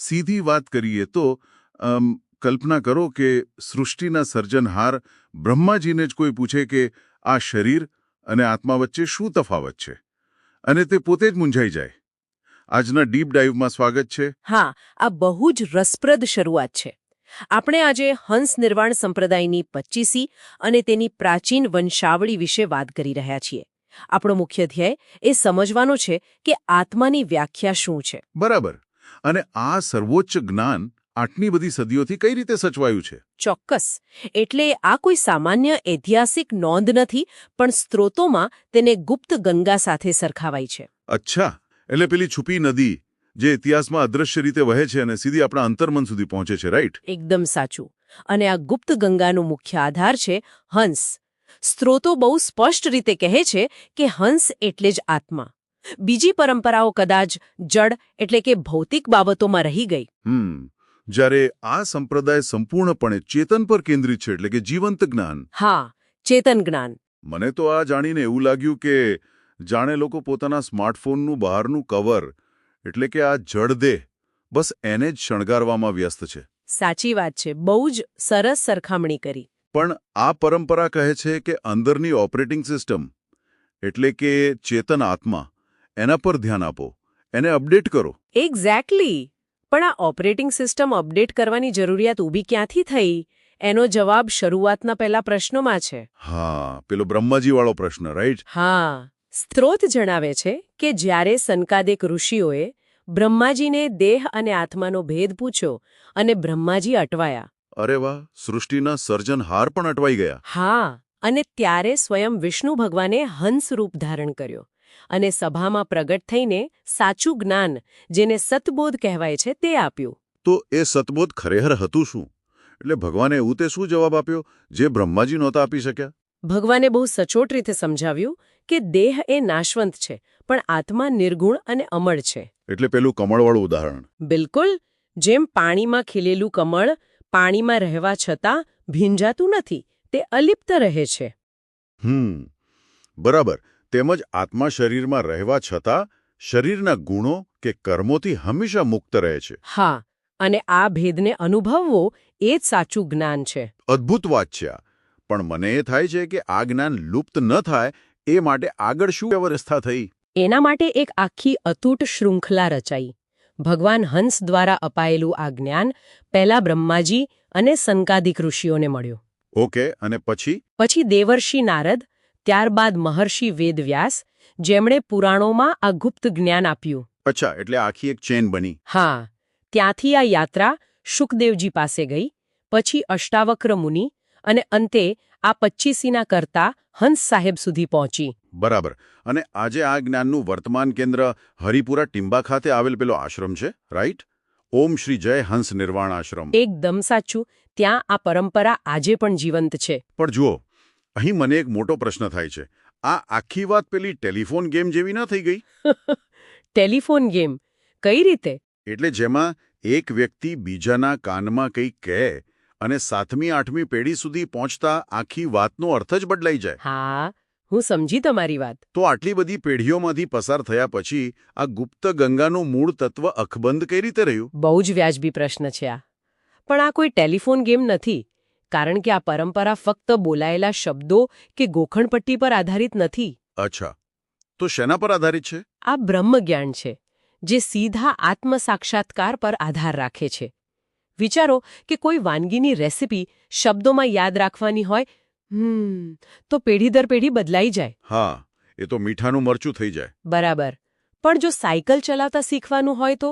સીધી વાત કરીએ તો કલ્પના કરો કે સૃષ્ટિના સર્જનહાર બ્રહ્માજીને જ કોઈ પૂછે કે આ શરીર અને આત્મા વચ્ચે શું તફાવત છે, અને તે પોતે જ મૂંઝાઈ જાય. આજના ડીપ ડાઇવમાં સ્વાગત છે. હા, આ બહુ જ રસપ્રદ શરૂઆત છે. આપણે આજે હંસ નિર્વાણ સંપ્રદાયની 25મી અને તેની પ્રાચીન વંશાવળી વિશે વાત કરી રહ્યા છીએ. આપણો મુખ્ય ધ્યેય એ સમજવાનો છે કે આત્માની વ્યાખ્યા શું છે. બરાબર. અને આ સર્વોચ્ચ જ્ઞાન આટલી બધી સદીઓથી કઈ રીતે સચવાયું છે? ચોક્કસ. એટલે આ કોઈ સામાન્ય ઐતિહાસિક નોંધ નથી, પણ સ્ત્રોતોમાં તેને ગુપ્ત ગંગા સાથે સરખાવાય છે. અચ્છા, એટલે પેલી છુપી નદી જે ઇતિહાસમાં અદ્રશ્ય રીતે વહે છે અને સીધી આપણા અંતર્મન સુધી પહોંચે છે, રાઈટ? એકદમ સાચું. અને આ ગુપ્ત ગંગાનો મુખ્ય આધાર છે હંસ. સ્ત્રોતો બહુ સ્પષ્ટ રીતે કહે છે કે હંસ એટલે જ આત્મા. બીજી પરંપરાઓ કદાચ જડ એટલે કે ભૌતિક બાબતોમાં રહી ગઈ. જ્યારે આ સંપ્રદાય સંપૂર્ણપણે ચેતન પર કેન્દ્રિત છે, એટલે કે જીવંત જ્ઞાન. હા, ચેતન જ્ઞાન. મને તો આ જાણીને એવું લાગ્યું કે જાણે લોકો પોતાના સ્માર્ટફોનનું બહારનું કવર એટલે કે આ જડદેહ બસ એને જ શણગારવામાં વ્યસ્ત છે. સાચી વાત છે. બહુ જ સરસ સરખામણી કરી. પણ આ પરંપરા કહે છે કે અંદરની ઓપરેટિંગ સિસ્ટમ એટલે કે ચેતન આત્મા એના પર ધ્યાન આપો, એને અપડેટ કરો. એક્ઝેક્ટલી. પણ આ ઓપરેટિંગ સિસ્ટમ અપડેટ કરવાની જરૂરિયાત ઊભી ક્યાંથી થઈ? એનો જવાબ શરૂઆતના પહેલા પ્રશ્નોમાં છે. હા, પેલો બ્રહ્માજીવાળો પ્રશ્ન, રાઈટ? હા. સ્ત્રોત જણાવે છે કે જ્યારે સંકાદિક ઋષિઓએ બ્રહ્માજીને દેહ અને આત્માનો ભેદ પૂછ્યો અને બ્રહ્માજી અટવાયા. અરે વાહ, સૃષ્ટિના સર્જનહાર પણ અટવાઈ ગયા. હા, અને ત્યારે સ્વયં વિષ્ણુ ભગવાને હંસ રૂપ ધારણ કર્યો અને સભામાં પ્રગટ થઈને સાચું જ્ઞાન, જેને સતબોધ કહેવાય છે, તે આપ્યું. તો એ સતબોધ ખરેખર હતું શું? એટલે ભગવાને એવું તે શું જવાબ આપ્યો જે બ્રહ્માજી નહોતા આપી શક્યા? ભગવાને બહુ સચોટ રીતે સમજાવ્યું કે દેહ એ નાશવંત છે, પણ આત્મા નિર્ગુણ અને અમર છે. એટલે પેલું કમળવાળું ઉદાહરણ. બિલકુલ. જેમ પાણીમાં ખીલેલું કમળ પાણીમાં રહેવા છતાં ભીંજાતું નથી, તે અલિપ્ત રહે છે. બરાબર. તેમજ આત્મા શરીરમાં રહેવા છતાં શરીરના ગુણો કે કર્મોથી હંમેશા મુક્ત રહે છે. હા, અને આ ભેદને અનુભવવો એ જ સાચું જ્ઞાન છે. અદ્ભુત વાત છે આ. પણ મને એ થાય છે કે આ જ્ઞાન લુપ્ત ન થાય એ માટે આગળ શું વ્યવસ્થા થઈ? એના માટે એક આખી અતૂટ શૃંખલા રચાઈ. ભગવાન હંસ દ્વારા અપાયેલું આ જ્ઞાન પહેલા બ્રહ્માજી અને સંકાદિક ઋષિઓને મળ્યું. ઓકે, અને પછી? પછી દેવર્ષિ નારદ, ત્યારબાદ મહર્ષિ વેદવ્યાસ, જેમણે પુરાણોમાં આ ગુપ્ત જ્ઞાન આપ્યું. અચ્છા, એટલે આખી એક ચેન બની. હા. ત્યાંથી આ યાત્રા શુકદેવજી પાસે ગઈ, પછી અષ્ટાવક્ર મુનિ, અને અંતે આ 25મીના કરતા હંસ સાહેબ સુધી પહોંચી. બરાબર. અને આજે આ જ્ઞાનનું વર્તમાન કેન્દ્ર હરિપુરા ટિંબા ખાતે આવેલ પેલો આશ્રમ છે, રાઈટ? ઓમ શ્રી જય હંસ નિર્વાણ આશ્રમ. એકદમ સાચું. ત્યાં આ પરંપરા આજે પણ જીવંત છે. પણ જુઓ, અહીં મને એક મોટો પ્રશ્ન થાય છે. આ આખી વાત પેલી ટેલિફોન ગેમ જેવી ન થઈ ગઈ? Telephone game? કઈ રીતે? એટલે જેમાં એક વ્યક્તિ બીજાના કાનમાં કંઈક કહે અને 7મી 8મી પેઢી સુધી પહોંચતા આખી વાતનો અર્થ જ બદલાઈ જાય. હા, હું સમજી તમારી વાત. તો આટલી બધી પેઢીઓમાંથી પસાર થયા પછી આ ગુપ્ત ગંગાનું મૂળ તત્વ અકબંધ કઈ રીતે રહ્યું? બહુ જ વ્યાજબી પ્રશ્ન છે આ. પણ આ કોઈ ટેલિફોન ગેમ નથી, કારણ કે આ પરંપરા ફક્ત બોલાયેલા શબ્દો કે ગોખણપટ્ટી પર આધારિત નથી. અચ્છા, તો શેના પર આધારિત છે? આ બ્રહ્મજ્ઞાન છે, જે સીધા આત્મસાક્ષાત્કાર પર આધાર રાખે છે. વિચારો કે કોઈ વાનગીની રેસિપી શબ્દોમાં યાદ રાખવાની હોય, તો પેઢી દર પેઢી બદલાઈ જાય. હા, એ તો મીઠાનું મરચું થઈ જાય. બરાબર. પણ જો સાયકલ ચલાવતા શીખવાનું હોય તો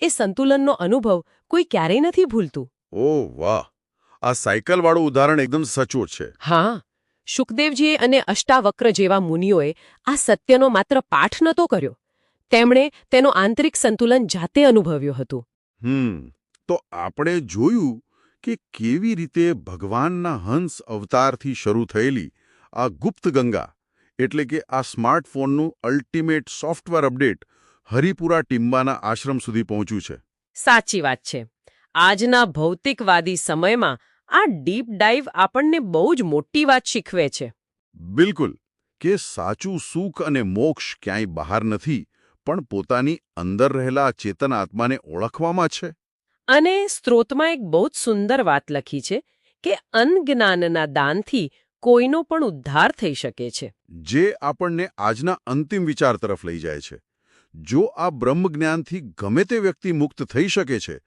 એ સંતુલનનો અનુભવ કોઈ ક્યારેય નથી ભૂલતું. ઓહ વાહ, આ સાયકલવાળું ઉદાહરણ એકદમ સચોટ છે. હા, શુકદેવજીએ અને અષ્ટાવક્ર જેવા મુનિઓએ આ સત્યનો માત્ર પાઠ નહોતો કર્યો, તેમણે તેનો આંતરિક સંતુલન જાતે અનુભવ્યું હતું. તો આપણે જોયું કે કેવી રીતે ભગવાનના હંસ અવતારથી શરૂ થયેલી આ ગુપ્ત ગંગા એટલે કે આ સ્માર્ટફોનનું અલ્ટિમેટ સોફ્ટવેર અપડેટ હરિપુરા ટિંબાના આશ્રમ સુધી પહોંચ્યું છે. સાચી વાત છે. આજના ભૌતિકવાદી સમયમાં આ ડીપ ડાઇવ આપણને બહુ જ મોટી વાત શીખવે છે. બિલકુલ, કે સાચું સુખ અને મોક્ષ ક્યાંય બહાર નથી, પણ પોતાની અંદર રહેલા ચેતન આત્માને ઓળખવામાં છે. અને સ્ત્રોતમાં એક બહુ જ સુંદર વાત લખી છે કે અનજ્ઞાનના દાનથી કોઈનો પણ ઉદ્ધાર થઈ શકે છે. જે આપણને આજના અંતિમ વિચાર તરફ લઈ જાય છે. જો આ બ્રહ્મ જ્ઞાનથી ગમે તે વ્યક્તિ મુક્ત થઈ શકે છે,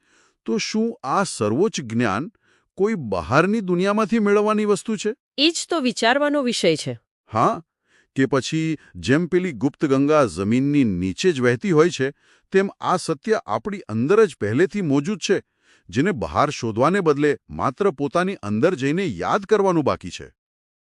તો શું આ સર્વોચ્ચ જ્ઞાન કોઈ બહારની દુનિયામાંથી મેળવવાની વસ્તુ છે? એ જ તો વિચારવાનો વિષય છે. હા, કે પછી જેમ પેલી ગુપ્ત ગંગા જમીનની નીચે જ વહેતી હોય છે, તેમ આ સત્ય આપણી અંદર જ પહેલેથી મોજૂદ છે, જેને બહાર શોધવાને બદલે માત્ર પોતાની અંદર જઈને યાદ કરવાનું બાકી છે.